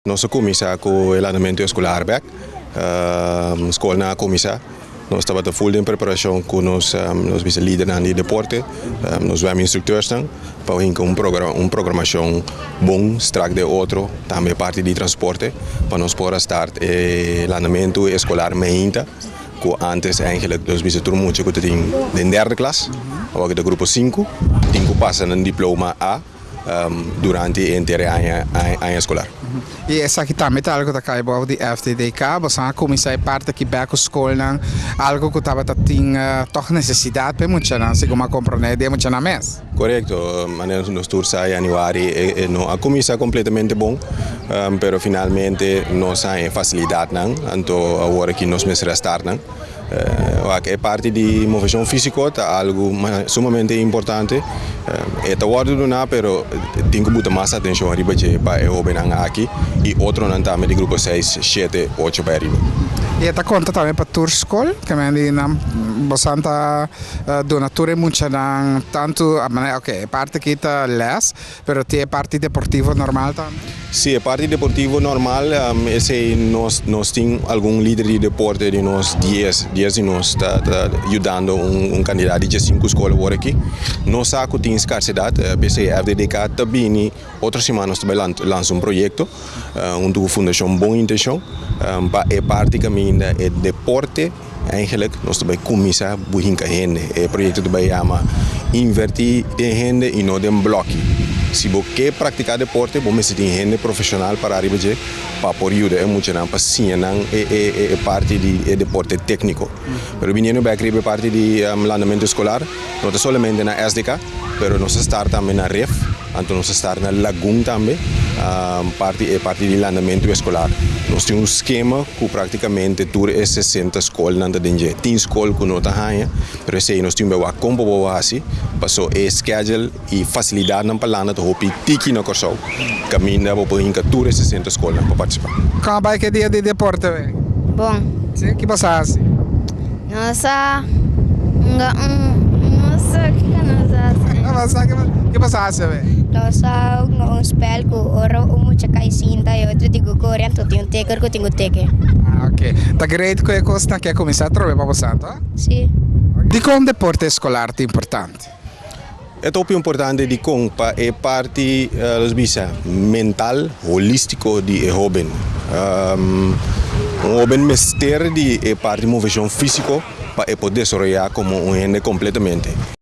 nossa comissão com o elemento escolar back, escola na comissão. Nós estamos full em preparação com nós líderes de deporte, nós vamos instrutores para uma programação bom, extract de outro, também parte de transporte, para nós poder estar elemento escolar mainta, que antes eigenlijk nós visitamos muito que tem de derde classe, agora de grupo 5, tem que passar no diploma A durante o inteiro ano escolar. E essa aqui também é algo que está aí de FTDK, você começar a parte aqui para a escola, algo que estava tendo toch necessidade para muitos anos, como compreender de muitos anos. Correto, mas nós tour sai januário a comissão é completamente bom, pero finalmente nós temos facilidade não, então agora que nós mesmos restar não. É parte de movição física, é algo sumamente importante. É trabalho do nada, pero tem que botar mais atenção arriba para o bem aqui e outro não também de grupo 6, 7, 8 para arriba. E esta conta também para a tua escola, que é bastante donatura muito tanto, ok, parte que está les, pero tem parte deportiva normal também. Sim, a parte deportiva normal, nós temos algum líder de deporte de nós 10 e nós está ajudando candidato de 5 escolas agora aqui. Nós sabemos que tem escassidade, a FDDK também, outra semana nós também lançamos projeto, uma fundação boa intenção, para a parte caminho de deporte. Eigenlijk, nós também começamos a buscar gente. O projeto também chama invertir em gente e não em bloco. Se você quer praticar deporte, você tem gente profissional para arriba para poder ajudar muito para ensinar a parte de deporte técnico. Mas vindo para a parte de andamento escolar, não é somente na SDK, mas nós estamos também na REF, então nós estamos na Lagoon também, parte de andamento escolar. Nós temos esquema que praticamente tour 60 escolas na dentro. Tem escola que não está aí, mas nós temos uma combo assim, passou a schedule e facilidade na palavra de hopi tiki na corso. Caminha para poder tour 60 escolas para participar. Como vai que dia de deporte? Bom. Sim, que passa assim? Nossa, nossa, que passa assim? Nossa, spel que ora muita caicinha e outro digo corrente, tem teker que tenho teker. Ok. Tá great que costa que começar a trabalhar para você, tá? Sim. De como deporte escolar é importante? É top importante de compa é parte mental, holístico de jovem. Jovem mestre de parte de movição física para poder desarrollar como gente completamente.